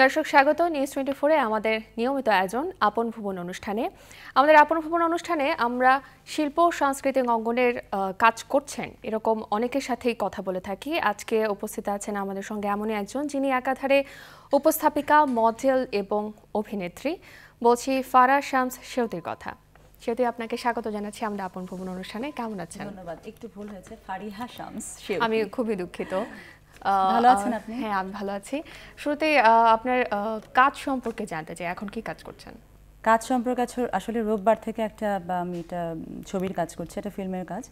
দর্শক স্বাগত নিউজ 24 এ আমাদের নিয়মিত আয়োজন আপন ভুবন অনুষ্ঠানে। আমাদের আপন ভুবন অনুষ্ঠানে আমরা শিল্প সাংস্কৃতিক অঙ্গনের কাজ করছেন এরকম অনেকের সাথেই কথা বলে থাকি। আজকে উপস্থিত আছেন আমাদের সঙ্গে এমনই একজন যিনি একাধারে উপস্থাপিকা, মডেল এবং অভিনেত্রী। বলছি ফারা শামস সেউতির কথা। সেউতি, আপনাকে স্বাগত জানাচ্ছি আমাদের আপন ভুবন অনুষ্ঠানে। কেমন আছেন? ধন্যবাদ। একটু ভুল হয়েছে, ফারিহা শামস। আমি খুবই দুঃখিত। ভালো আছেন আপনি? হ্যাঁ, আমি ভালো আছি। শুরুতে আপনার কাজ সম্পর্কে জানতে চাই, এখন কি কাজ করছেন? কাজ সম্পর্কে আসলে রোববার থেকে আমি এটা ছবির কাজ করছি, এটা ফিল্মের কাজ।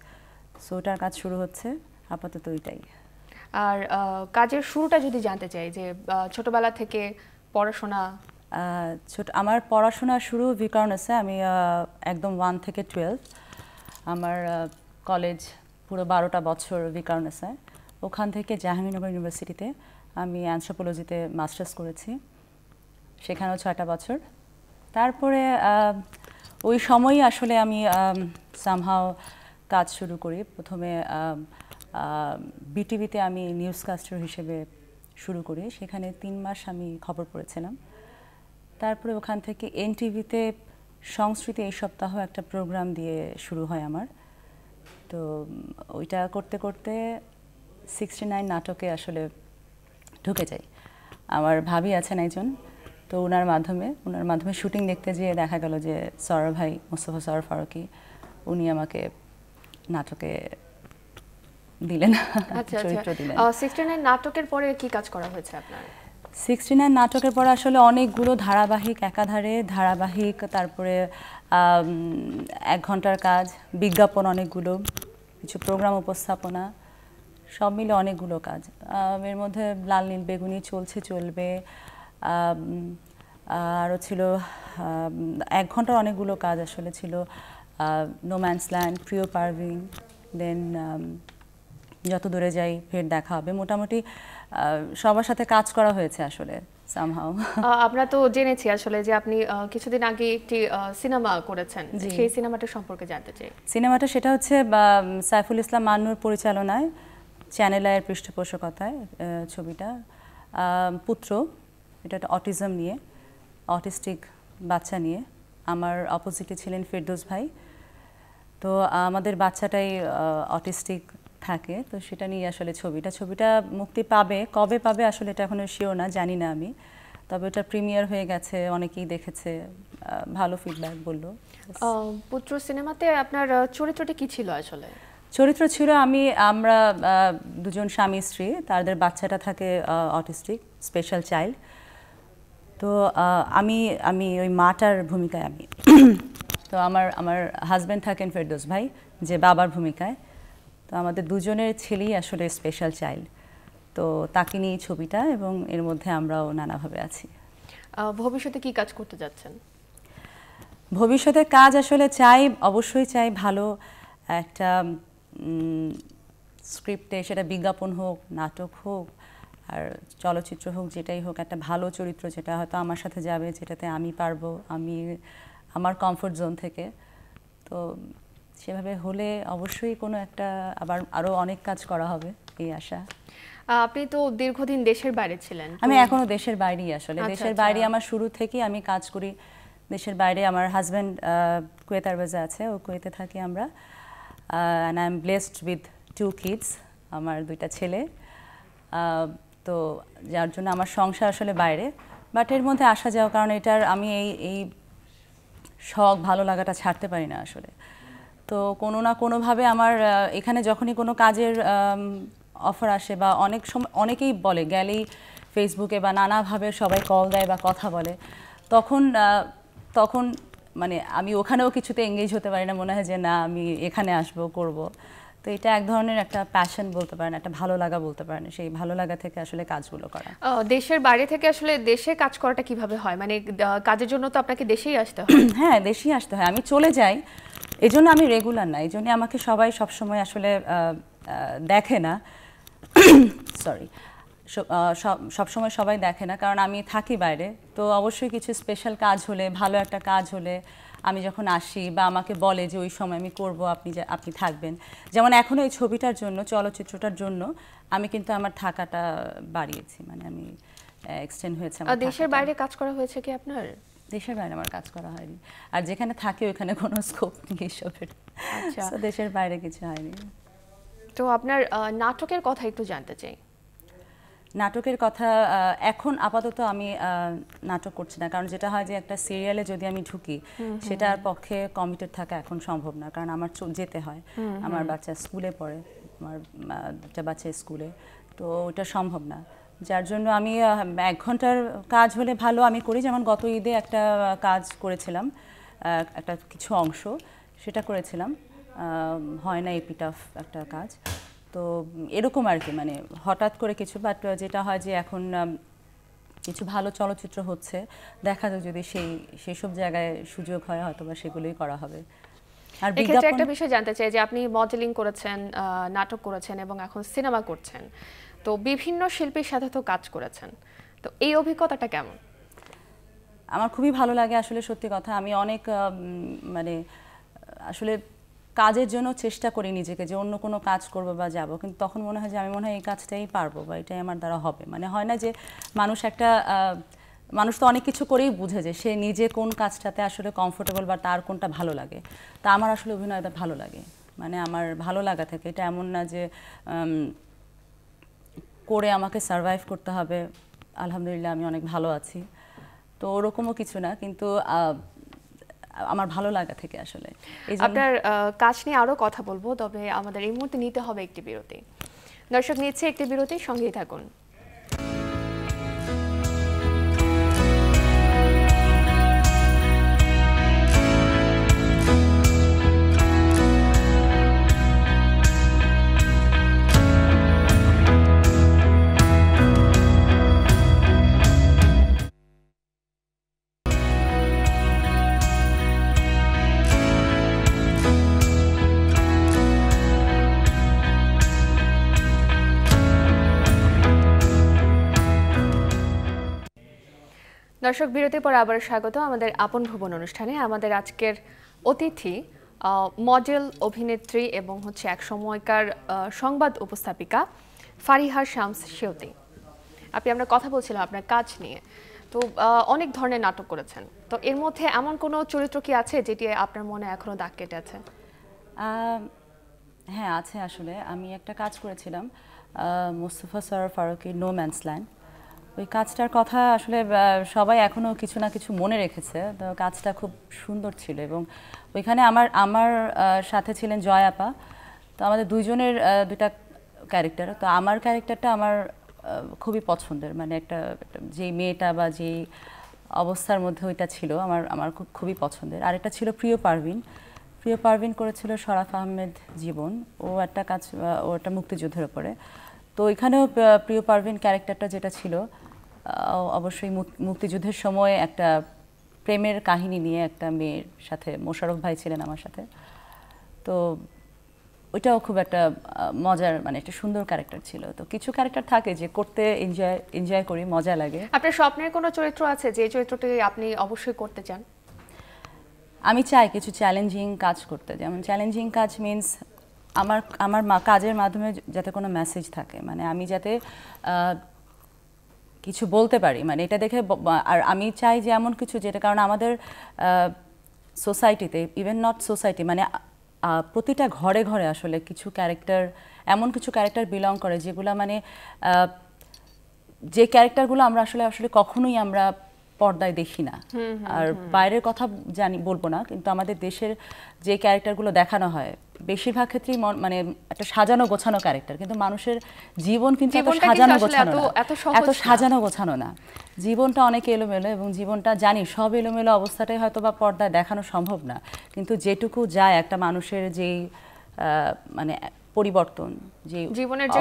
সো ওটার কাজ শুরু হচ্ছে, আপাতত এটাই। আর কাজের শুরুটা যদি জানতে চাই, যে ছোটবেলা থেকে পড়াশোনা। আমার পড়াশোনা শুরু ভিকারুননিসাে। আমি একদম 1 থেকে 12 আমার কলেজ পুরো 12টা বছর ভিকারুননিসায়। ওখান থেকে জাহাঙ্গীরনগর ইউনিভার্সিটিতে আমি অ্যানথ্রোপোলজিতে মাস্টার্স করেছি, সেখানেও 6টা বছর। তারপরে ওই সময়ই আসলে আমি সামহাও কাজ শুরু করি। প্রথমে বিটিভিতে আমি নিউজকাস্টার হিসেবে শুরু করি, সেখানে 3 মাস আমি খবর পড়েছিলাম। তারপরে ওখান থেকে এনটিভিতে সংস্কৃতি এই সপ্তাহ একটা প্রোগ্রাম দিয়ে শুরু হয় আমার। তো ওইটা করতে করতে 69 নাটকে আসলে ঢুকে যাই। আমার ভাবি আছেন একজন, তো ওনার মাধ্যমে শুটিং দেখতে যেয়ে দেখা গেল যে সরোয়ার ভাই, মোস্তফা সরোয়ার ফারুকী, উনি আমাকে নাটকে দিলেন, চরিত্র দিলেন। 69 নাটকের পরে কি কাজ করা হয়েছে আপনার? 69 নাটকের পরে আসলে অনেকগুলো ধারাবাহিক, একাধারে ধারাবাহিক, তারপরে 1 ঘন্টার কাজ, বিজ্ঞাপন অনেকগুলো, কিছু প্রোগ্রাম উপস্থাপনা, সব মিলে অনেকগুলো কাজ। এর মধ্যে লাল নীল বেগুনি, চলবে, আরও ছিল 1 ঘন্টার অনেকগুলো কাজ আসলে ছিল। নো ম্যানস ল্যান্ড, প্রিয় পারভিন, দেন যত দূরে যাই ফের দেখা হবে। মোটামুটি সবার সাথে কাজ করা হয়েছে আসলে সামহাও। আমরা তো জেনেছি আসলে যে আপনি কিছুদিন আগে একটি সিনেমা করেছেন, সেই সিনেমাটা সম্পর্কে জানতে চাই। সিনেমাটা সেটা হচ্ছে সাইফুল ইসলাম মান্নুর পরিচালনায়, চ্যানেল আইয়ের পৃষ্ঠপোষকতায় ছবিটা। পুত্র, এটা একটা অটিজম নিয়ে, অটিস্টিক বাচ্চা নিয়ে। আমার অপোজিটে ছিলেন ফেরদৌস ভাই। তো আমাদের বাচ্চাটাই অটিস্টিক থাকে, তো সেটা নিয়ে আসলে ছবিটা মুক্তি পাবে, কবে পাবে আসলে এটা এখনো শিওর না, জানি না আমি। তবে এটা প্রিমিয়ার হয়ে গেছে, অনেকেই দেখেছে, ভালো ফিডব্যাক বললো। পুত্র সিনেমাতে আপনার চরিত্রটি কি ছিল আসলে? চরিত্র ছিল আমরা দুজন স্বামী স্ত্রী, তাদের বাচ্চাটা থাকে অটিস্টিক, স্পেশাল চাইল্ড। তো আমি ওই মাটার ভূমিকায় আমি। তো আমার হাজব্যান্ড থাকেন ফেরদৌস ভাই, যে বাবার ভূমিকায়। তো আমাদের দুজনের ছেলেই আসলে স্পেশাল চাইল্ড, তো তাকে নিয়ে ছবিটা, এবং এর মধ্যে আমরাও নানাভাবে আছি। ভবিষ্যতে কি কাজ করতে যাচ্ছেন? ভবিষ্যতে কাজ আসলে অবশ্যই চাই ভালো একটা স্ক্রিপ্টে, সেটা বিজ্ঞাপন হোক, নাটক হোক, আর চলচ্চিত্র হোক, যেটাই হোক, একটা ভালো চরিত্র যেটা হয়তো আমার সাথে যাবে, যেটাতে আমি পারবো, আমার কমফোর্ট জোন থেকে। তো সেভাবে হলে অবশ্যই কোনো একটা আরও অনেক কাজ করা হবে, এই আশা। আপনি তো দীর্ঘদিন দেশের বাইরে ছিলেন। আমি এখনো দেশের বাইরেই আসলে। দেশের বাইরে আমার শুরু থেকেই আমি কাজ করি দেশের বাইরে। আমার হাজব্যান্ড কুয়েত এয়ারওয়েজে আছে, ও কুয়েতে থাকি আমরা। And I am blessed with 2 kids, আমার 2টা ছেলে। তো যার জন্য আমার সংসার আসলে বাইরে, বাট এর মধ্যে আসা যাওয়া, কারণ এটার আমি এই শখ, ভালো লাগাটা ছাড়তে পারি না আসলে। তো কোনো না কোনোভাবে আমার এখানে যখনই কোনো কাজের অফার আসে, বা অনেকেই বলে, গেলেই ফেসবুকে বা নানাভাবে সবাই কল দেয় বা কথা বলে, তখন মানে আমি ওখানেও কিছুতে এঙ্গেজ হতে পারি না, মনে হয় যে না, আমি এখানে আসবো, করব। তো এটা এক ধরনের একটা প্যাশন বলতে পারেন, একটা ভালো লাগা বলতে পারেন, সেই ভালো লাগা থেকে আসলে কাজগুলো করা। দেশের বাইরে থেকে আসলে দেশে কাজ করাটা কিভাবে হয়? মানে কাজের জন্য তো আপনাকে দেশেই আসতে হয়। হ্যাঁ, দেশেই আসতে হয়। আমি চলে যাই, এই জন্য আমি রেগুলার না, এই জন্য আমাকে সবাই সবসময় আসলে দেখে না, সরি, সবসময় সবাই দেখে না, কারণ আমি থাকি বাইরে। তো অবশ্যই কিছু স্পেশাল কাজ হলে, ভালো একটা কাজ হলে আমি যখন আসি, বা আমাকে বলে যে ওই সময় আমি করব, আপনি থাকবেন। যেমন এখন এই ছবিটার জন্য, চলচ্চিত্রটার জন্য আমি কিন্তু আমার থাকাটা বাড়িয়েছি, মানে আমি এক্সটেন্ড হয়েছে। দেশের বাইরে কাজ করা হয়েছে কি আপনার? দেশের বাইরে আমার কাজ করা হয়নি, আর যেখানে থাকি ওখানে কোনো স্কোপ নেই এসবের। আচ্ছা, দেশের বাইরে কিছু হয়নি। তো আপনার নাটকের কথা একটু জানতে চাই। নাটকের কথা এখন আপাতত আমি নাটক করছি না, কারণ যেটা হয় যে একটা সিরিয়ালে যদি আমি ঢুকি সেটার পক্ষে কমিটেড থাকা এখন সম্ভব না, কারণ আমার যেতে হয়। আমার বাচ্চা স্কুলে পড়ে, আমার একটা বাচ্চা স্কুলে, তো ওটা সম্ভব না। যার জন্য আমি 1 ঘন্টার কাজ হলে ভালো আমি করি। যেমন গত ঈদে একটা কাজ করেছিলাম, একটা কিছু অংশ সেটা করেছিলাম, হয় না এপিটাফ একটা কাজ। তো এরকম আর কি, মানে হঠাৎ করে কিছু। বাট যেটা হয় যে এখন কিছু ভালো চলচ্চিত্র হচ্ছে, দেখা যাক যদি সেই সব জায়গায় সুযোগ হয় হয়তো বা সেগুলোই করা হবে। আর এক্ষেত্রে একটা বিষয় জানতে চাই যে আপনি মডেলিং করেছেন, নাটক করেছেন এবং এখন সিনেমা করছেন, তো বিভিন্ন শিল্পীর সাথে তো কাজ করেছেন, তো এই অভিজ্ঞতাটা কেমন? আমার খুবই ভালো লাগে আসলে, সত্যি কথা। আমি অনেক মানে আসলে কাজের জন্য চেষ্টা করি নিজেকে যে অন্য কোনো কাজ করবো বা যাব, কিন্তু তখন মনে হয় যে আমি মনে হয় এই কাজটাই পারবো বা এটাই আমার দ্বারা হবে। মানে হয় না যে মানুষ তো অনেক কিছু করেই বুঝে যে সে নিজে কোন কাজটাতে আসলে কমফোর্টেবল বা তার কোনটা ভালো লাগে। তা আমার আসলে অভিনয়টা ভালো লাগে, মানে আমার ভালো লাগা থেকে। এটা এমন না যে করে আমাকে সারভাইভ করতে হবে। আলহামদুলিল্লাহ আমি অনেক ভালো আছি, তো ওরকমও কিছু না, কিন্তু আমার ভালো লাগা থেকে আসলে। আপনার কাজ নিয়ে আরো কথা বলবো, তবে আমাদের এই মুহূর্তে নিতে হবে একটি বিরতি। দর্শক, নিচ্ছে একটি বিরতি, সঙ্গেই থাকুন। দর্শক, বিরতির পর আবার স্বাগত আমাদের আপন ভুবন অনুষ্ঠানে। আমাদের আজকের অতিথি মডেল, অভিনেত্রী এবং এক সময়কার সংবাদ উপস্থাপিকা ফারিহা শামস সেউতি। আমরা কথা বলছিলাম আপনার কাজ নিয়ে। তো অনেক ধরনের নাটক করেছেন, তো এর মধ্যে এমন কোনো চরিত্র কি আছে যেটি আপনার মনে এখনো দাগ কেটে আছে? হ্যাঁ আছে আসলে। আমি একটা কাজ করেছিলাম মোস্তফা সরোয়ার ফারুকীর নো ম্যানস ল্যান্ড। ওই কাজটার কথা আসলে সবাই এখনও কিছু না কিছু মনে রেখেছে। তো কাজটা খুব সুন্দর ছিল, এবং ওইখানে আমার সাথে ছিলেন জয় আপা। তো আমাদের দুইজনের দুইটা ক্যারেক্টার। তো আমার ক্যারেক্টারটা আমার খুবই পছন্দের, মানে একটা যেই মেয়েটা বা যেই অবস্থার মধ্যে ওইটা ছিল আমার খুবই পছন্দের। আরেকটা ছিল প্রিয় পারভিন করেছিল শরাফ আহমেদ জীবন। ও একটা মুক্তিযুদ্ধের উপরে। তো এখানেও প্রিয় পারভিন ক্যারেক্টারটা যেটা ছিল অবশ্যই মুক্তিযুদ্ধের সময় একটা প্রেমের কাহিনী নিয়ে একটা মেয়ের সাথে, মোশাররফ ভাই ছিলেন আমার সাথে। তো ওইটাও খুব একটা মজার, মানে একটা সুন্দর ক্যারেক্টার ছিল। তো কিছু ক্যারেক্টার থাকে যে করতে এনজয় করি, মজা লাগে। আপনার স্বপ্নের কোনো চরিত্র আছে যে চরিত্রটি আপনি অবশ্যই করতে চান? আমি চাই কিছু চ্যালেঞ্জিং কাজ করতে। যেমন চ্যালেঞ্জিং কাজ মিনস আমার কাজের মাধ্যমে যাতে কোনো মেসেজ থাকে, মানে আমি যাতে কিছু বলতে পারি, মানে এটা দেখে। আর আমি চাই যে এমন কিছু যেটা, কারণ আমাদের সোসাইটিতে, ইভেন নট সোসাইটি, মানে প্রতিটা ঘরে ঘরে আসলে এমন কিছু ক্যারেক্টার বিলং করে যেগুলো, মানে যে ক্যারেক্টারগুলো আমরা আসলে কখনোই আমরা পর্দায় দেখি না। আর বাইরের কথা বলবো না, কিন্তু আমাদের দেশের যে ক্যারেক্টারগুলো দেখানো হয় বেশিরভাগ ক্ষেত্রেই মানে একটা সাজানো গোছানো ক্যারেক্টার, কিন্তু মানুষের জীবন কিন্তু এত সাজানো গোছানো না। জীবনটা অনেক এলোমেলো, এবং জীবনটা জানি সব এলোমেলো অবস্থাটাই হয়তো বা পর্দায় দেখানো সম্ভব না, কিন্তু যেটুকু যায় একটা মানুষের যেই মানে পরিবর্তন, যে জীবনের যে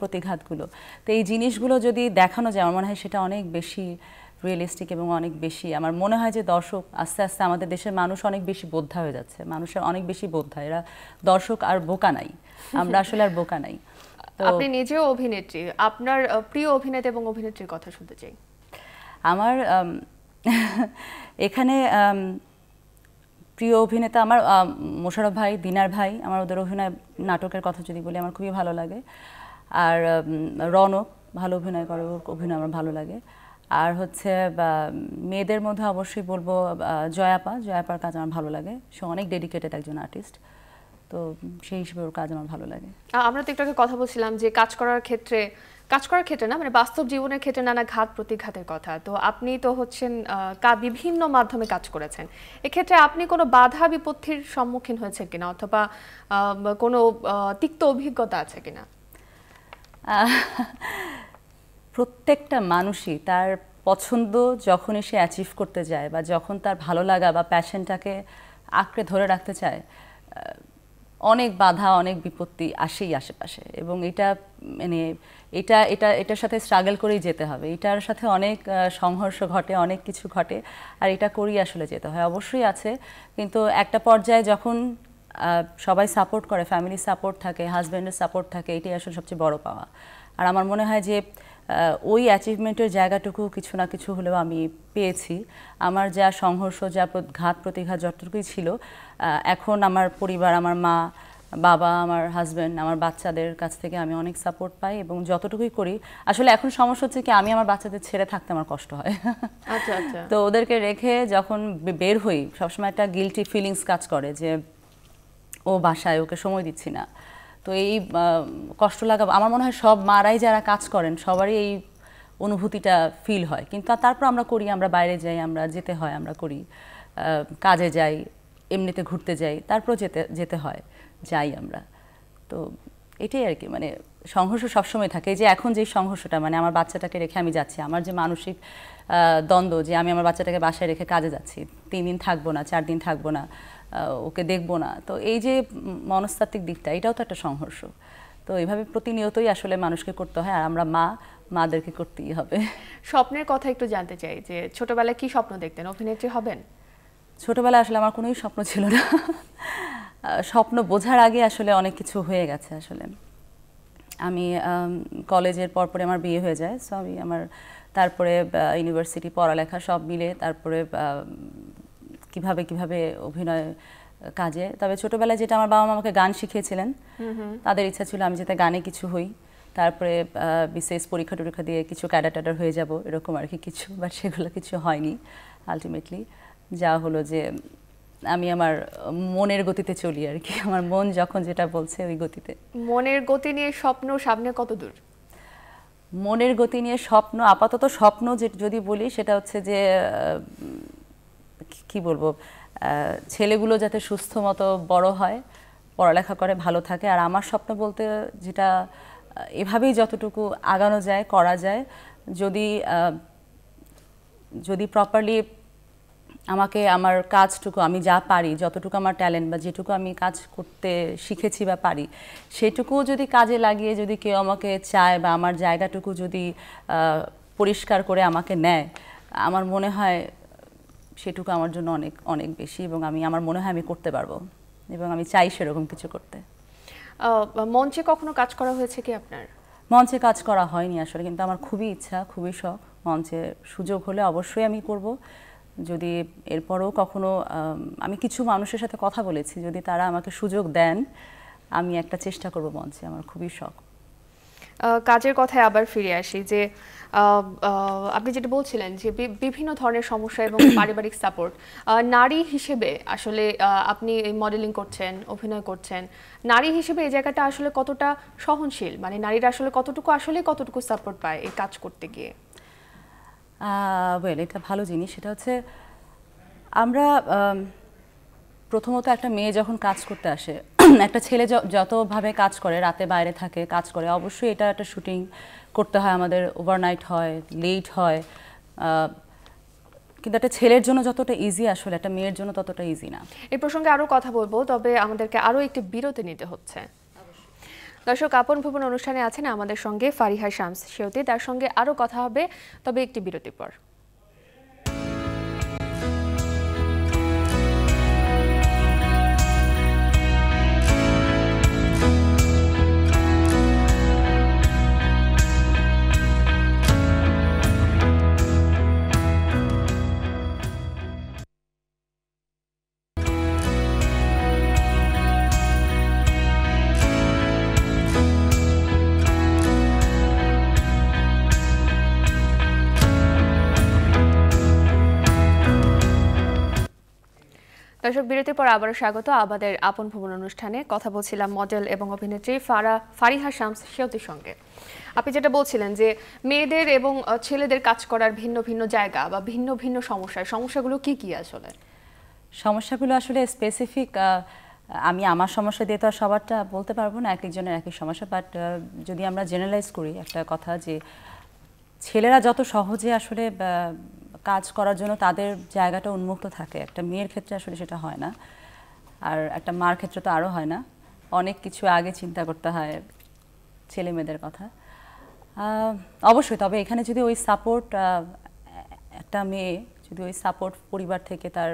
প্রতিঘাতগুলো, তো এই জিনিসগুলো যদি দেখানো যায় আমার মনে হয় সেটা অনেক বেশি রিয়েলিস্টিক এবং অনেক বেশি, আমার মনে হয় যে দর্শক আস্তে আস্তে, আমাদের দেশের মানুষ অনেক বেশি বোদ্ধা হয়ে যাচ্ছে, মানুষের অনেক বেশি বোদ্ধা। এরা দর্শক আর বোকা নাই, আমরা আসলে আর বোকা নাই। আপনি নিজেও অভিনেত্রী, আপনার প্রিয় অভিনেতা এবং অভিনেত্রীর কথা শুনতে চাই। আমার এখানে প্রিয় অভিনেতা আমার মোশাররফ ভাই, দিনার ভাই। আমার ওদের অভিনয় নাটকের কথা যদি বলি আমার খুবই ভালো লাগে। আর রনক, ভালো অভিনয় করে, ওর অভিনয় আমার ভালো লাগে। আর হচ্ছে মেয়েদের মধ্যে অবশ্যই বলবো জয়াপার কাজ আমার ভালো লাগে। সে অনেক ডেডিকেটেড একজন আর্টিস্ট, তো সেই হিসেবে ওর কাজ আমার ভালো লাগে। আমরা তো একটু আগে কথা বলছিলাম যে কাজ করার ক্ষেত্রে না, মানে বাস্তব জীবনের ক্ষেত্রে নানা ঘাত প্রতিঘাতের কথা। তো আপনি তো হচ্ছেন বিভিন্ন মাধ্যমে কাজ করেছেন, এক্ষেত্রে আপনি কোনো বাধা বিপত্তির সম্মুখীন হয়েছেন কিনা, অথবা কোনো তিক্ত অভিজ্ঞতা আছে কিনা? প্রত্যেকটা মানুষই তার পছন্দ যখনই সে অ্যাচিভ করতে যায়, বা যখন তার ভালো লাগা বা প্যাশনটাকে আঁকড়ে ধরে রাখতে চায়, অনেক বাধা, অনেক বিপত্তি আসেই আশেপাশে। এবং এটা মানে এটার সাথে স্ট্রাগল করেই যেতে হবে। এটার সাথে অনেক সংঘর্ষ ঘটে, অনেক কিছু ঘটে, আর এটা করেই আসলে যেতে হয়। অবশ্যই আছে, কিন্তু একটা পর্যায়ে যখন সবাই সাপোর্ট করে, ফ্যামিলি সাপোর্ট থাকে, হাজব্যান্ডের সাপোর্ট থাকে, এটাই আসলে সবচেয়ে বড় পাওয়া। আর আমার মনে হয় যে ওই অ্যাচিভমেন্টের জায়গাটুকু কিছু না কিছু হলেও আমি পেয়েছি। আমার যা সংঘর্ষ, যা ঘাত প্রতিঘাত যতটুকুই ছিল, এখন আমার পরিবার, আমার মা বাবা, আমার হাজব্যান্ড, আমার বাচ্চাদের কাছ থেকে আমি অনেক সাপোর্ট পাই। এবং যতটুকুই করি, আসলে এখন সমস্যা হচ্ছে কি, আমি আমার বাচ্চাদের ছেড়ে থাকতে আমার কষ্ট হয়। আচ্ছা আচ্ছা। তো ওদেরকে রেখে যখন বের হই, সবসময় একটা গিল্টি ফিলিংস কাজ করে যে ও বাসায়, ওকে সময় দিচ্ছি না। তো এই কষ্ট লাগা আমার মনে হয় সব মারাই যারা কাজ করেন সবারই এই অনুভূতিটা ফিল হয়। কিন্তু তারপর আমরা করি, আমরা বাইরে যাই, আমরা যেতে হয়, আমরা করি, কাজে যাই, এমনিতে ঘুরতে যাই, তারপর যেতে হয়, যাই আমরা। তো এটাই আর কি, মানে সংঘর্ষ সবসময় থাকে। এই যে এখন যে সংঘর্ষটা, মানে আমার বাচ্চাটাকে রেখে আমি যাচ্ছি, আমার যে মানসিক দ্বন্দ্ব, যে আমি আমার বাচ্চাটাকে বাসায় রেখে কাজে যাচ্ছি, 3 দিন থাকবো না, 4 দিন থাকবো না, ওকে দেখবো না, তো এই যে মনস্তাত্ত্বিক দিকটা, এটাও তো একটা সংঘর্ষ। তো এইভাবে প্রতিনিয়তই আসলে মানুষকে করতে হয়, আর আমরা মাদেরকে করতেই হবে। স্বপ্নের কথা একটু জানতে চাই, যে ছোটবেলায় কি স্বপ্ন দেখতেন? অভিনেত্রী হবেন? ছোটবেলায় আসলে আমার কোনোই স্বপ্ন ছিল না। স্বপ্ন বোঝার আগে আসলে অনেক কিছু হয়ে গেছে। আসলে আমি কলেজের পরপরে আমার বিয়ে হয়ে যায়, সো আমি তারপরে ইউনিভার্সিটি পড়ালেখা সব মিলে তারপরে কিভাবে অভিনয় কাজে। তবে ছোটবেলায় যেটা আমার বাবা মা আমাকে গান শিখিয়েছিলেন, তাদের ইচ্ছা ছিল আমি যাতে গানে কিছু হই, তারপরে বিশেষ পরীক্ষা টরীক্ষা দিয়ে কিছু ক্যাডার হয়ে যাব, এরকম আর কি কিছু। বাট সেগুলো কিছু হয়নি আলটিমেটলি। যা হলো যে আমি আমার মনের গতিতে চলি আর কি, আমার মন যখন যেটা বলছে ওই গতিতে। মনের গতি নিয়ে স্বপ্ন সামনে কত দূর? মনের গতি নিয়ে স্বপ্ন, আপাতত স্বপ্ন যদি বলি, সেটা হচ্ছে যে কি বলবো, ছেলেগুলো যাতে সুস্থ মতো বড় হয়, পড়ালেখা করে, ভালো থাকে। আর আমার স্বপ্ন বলতে যেটা, এভাবেই যতটুকু আগানো যায়, করা যায়, যদি প্রপারলি আমাকে আমার কাজটুকু, আমি যা পারি, যতটুকু আমার ট্যালেন্ট বা যেটুকু আমি কাজ করতে শিখেছি বা পারি, সেটুকুও যদি কাজে লাগিয়ে যদি কেউ আমাকে চায়, বা আমার জায়গাটুকু যদি পরিষ্কার করে আমাকে নেয়, আমার মনে হয় সেটুকু আমার জন্য অনেক অনেক বেশি। এবং আমার মনে হয় আমি করতে পারবো, এবং আমি চাই সেরকম কিছু করতে। মঞ্চে কখনো কাজ করা হয়েছে কি আপনার? মঞ্চে কাজ করা হয়নি আসলে, কিন্তু আমার খুবই ইচ্ছা, খুবই শখ। মঞ্চে সুযোগ হলে অবশ্যই আমি করব। যদি এরপরও কখনো, আমি কিছু মানুষের সাথে কথা বলেছি, যদি তারা আমাকে সুযোগ দেন, আমি একটা চেষ্টা করব মঞ্চে, আমার খুবই শখ। কাজের কথায় আবার ফিরে আসি, যে আপনি যেটা বলছিলেন যে বিভিন্ন ধরনের সমস্যা এবং পারিবারিক সাপোর্ট, নারী হিসেবে আসলে আপনি মডেলিং করছেন, অভিনয় করছেন, নারী হিসেবে এই জায়গাটা আসলে কতটা সহনশীল, মানে নারীরা আসলে কতটুকু সাপোর্ট পায় এই কাজ করতে গিয়ে? এটা ভালো জিনিস। সেটা হচ্ছে, আমরা প্রথমত একটা মেয়ে যখন কাজ করতে আসে, একটা ছেলে যতভাবে কাজ করে, রাতে বাইরে থাকে, কাজ করে, অবশ্যই এটা একটা শুটিং করতে হয়, আমাদের ওভারনাইট হয়, লেট হয়, কিন্তু একটা ছেলের জন্য যতটা ইজি, আসলে একটা মেয়ের জন্য ততটা ইজি না। এই প্রসঙ্গে আরও কথা বলবো, তবে আমাদেরকে আরও একটি বিরতি নিতে হচ্ছে। দর্শক, আপন ভুবন অনুষ্ঠানে আছেন আমাদের সঙ্গে ফারিহা শামস সেওতি, তার সঙ্গে আরও কথা হবে, তবে একটি বিরতির পর। দর্শক, বিরতির পর আবারও স্বাগত আমাদের আপন ভুবন অনুষ্ঠানে। কথা বলছিলাম মডেল এবং অভিনেত্রী ফারিহা শামস সেওতির সঙ্গে। আপনি যেটা বলছিলেন যে মেয়েদের এবং ছেলেদের কাজ করার ভিন্ন ভিন্ন জায়গা বা ভিন্ন ভিন্ন সমস্যাগুলো কি কি আসলে? সমস্যাগুলো আসলে স্পেসিফিক, আমি আমার সমস্যা দিয়ে তো আর সবারটা বলতে পারবো না, এক একজনের এক এক সমস্যা। বাট যদি আমরা জেনারেলাইজ করি একটা কথা, যে ছেলেরা যত সহজে আসলে কাজ করার জন্য তাদের জায়গাটা উন্মুক্ত থাকে, একটা মেয়ের ক্ষেত্রে আসলে সেটা হয় না। আর একটা মার ক্ষেত্রে তো আরও হয় না, অনেক কিছু আগে চিন্তা করতে হয় ছেলে মেয়েদের কথা। অবশ্যই, তবে এখানে যদি ওই সাপোর্ট, একটা মেয়ে যদি ওই সাপোর্ট পরিবার থেকে, তার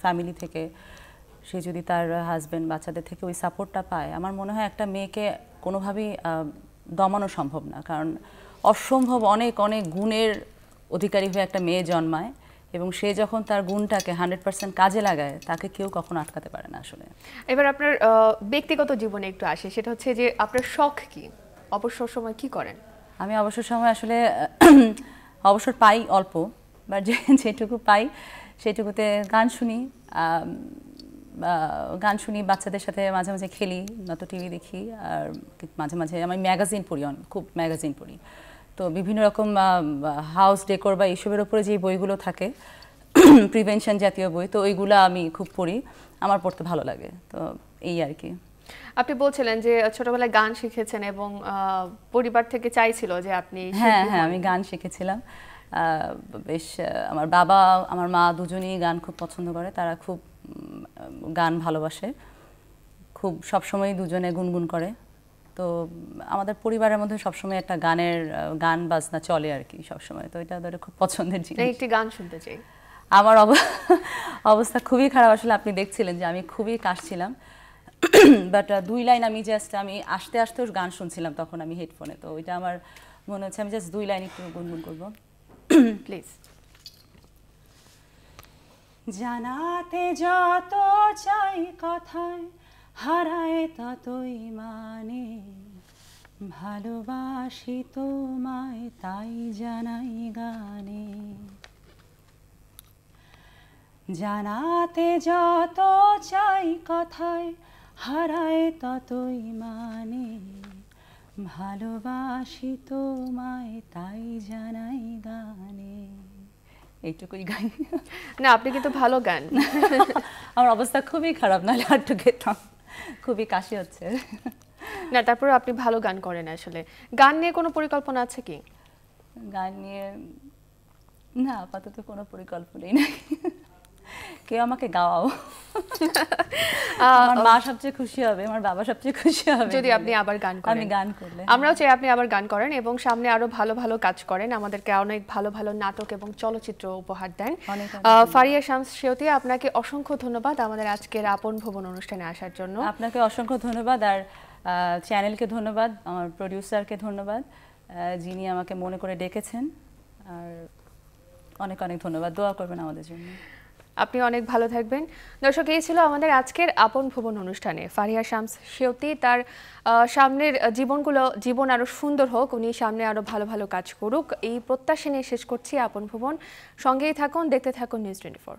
ফ্যামিলি থেকে, সে যদি তার হাজব্যান্ড বাচ্চাদের থেকে ওই সাপোর্টটা পায়, আমার মনে হয় একটা মেয়েকে কোনোভাবেই দমানো সম্ভব না। কারণ অসম্ভব অনেক অনেক গুণের অধিকারী হয়ে একটা মেয়ে জন্মায়, এবং সে যখন তার গুণটাকে 100% কাজে লাগায়, তাকে কেউ কখনো আটকাতে পারে না আসলে। এবার আপনার ব্যক্তিগত জীবনে একটু আসে, সেটা হচ্ছে যে আপনার শখ কি, অবসর সময় কি করেন? আমি অবসর সময় আসলে অবসর পাই অল্প, বাট যেটুকু পাই সেটুকুতে গান শুনি, বাচ্চাদের সাথে মাঝে মাঝে খেলি, নয়তো টিভি দেখি। আর মাঝে মাঝে আমি ম্যাগাজিন পড়ি, খুব ম্যাগাজিন পড়ি। তো বিভিন্ন রকম হাউস ডেকোর বা এইসবের উপরে যে বইগুলো থাকে, প্রিভেনশন জাতীয় বই, তো ওইগুলো আমি খুব পড়ি, আমার পড়তে ভালো লাগে। তো এই আর কি। আপনি বলছিলেন যে ছোটবেলায় গান শিখেছেন এবং পরিবার থেকে চাইছিল যে আপনি। হ্যাঁ, আমি গান শিখেছিলাম। বেশ, আমার বাবা আমার মা দুজনেই গান খুব পছন্দ করে, তারা খুব গান ভালোবাসে, খুব সবসময় দুজনে গুনগুন করে। তো আমাদের পরিবারের মধ্যে সবসময় একটা গান বাজনা চলে আর কি সবসময়। তো এটা ধরে খুব পছন্দের জিনিস। একটি গান শুনতে চাই। আমার অবস্থা খুবই খারাপ আসলে, আপনি দেখছিলেন যে আমি খুবই কাশছিলাম, বাট 2 লাইন আমি আস্তে আস্তে গান শুনছিলাম তখন আমি হেডফোনে। তো ওইটা আমার মনে হচ্ছে আমি জাস্ট 2 লাইন একটু গুনগুন করবো, প্লিজ। জানাতে যত চাই কথায়, হারায় ততই মানে, ভালোবাসি তোমায় তাই জানাই গানে। জানাতে যত চাই কথায়, হারায় ততই মানে, ভালোবাসি তোমায় তাই জানাই গানে। এইটুকুই গাই না, আপনি কিন্তু ভালো গান। আমার অবস্থা খুবই খারাপ, নাহলে আর একটু গেতাম, খুবই কাশি হচ্ছে। না, তারপরে আপনি ভালো গান করেন। আসলে গান নিয়ে কোনো পরিকল্পনা আছে কি? গান নিয়ে না, আপাতত কোনো পরিকল্পনাই নাই। কেউ আমাকে গাওয়াও, আমার মা সবচেয়ে খুশি হবে, আমার বাবা সবচেয়ে খুশি হবে যদি আপনি আবার গান করেন। আমি গান করলে আমরাও চাই আপনি আবার গান করেন এবং সামনে আরো ভালো ভালো কাজ করেন, আমাদেরকে অনেক ভালো ভালো নাটক এবং চলচ্চিত্র উপহার দেন। ফারিহা শামস সেওতি, আপনাকে অসংখ্য ধন্যবাদ আমাদের আজকের আপন ভুবন অনুষ্ঠানে আসার জন্য। আপনাকে অসংখ্য ধন্যবাদ, আর চ্যানেলকে ধন্যবাদ, আমার প্রোডিউসারকে ধন্যবাদ, যিনি আমাকে মনে করে ডেকেছেন। আর অনেক অনেক ধন্যবাদ, দোয়া করবেন আমাদের জন্য। আপনি অনেক ভালো থাকবেন। দর্শক, এই ছিল আমাদের আজকের আপন ভুবন অনুষ্ঠানে। ফারিহা শামস সেওতি তার সামনের জীবন আরো সুন্দর হোক, উনি সামনে আরো ভালো ভালো কাজ করুক, এই প্রত্যাশা নিয়ে শেষ করছি আপন ভুবন। সঙ্গেই থাকুন, দেখতে থাকুন নিউজ 24।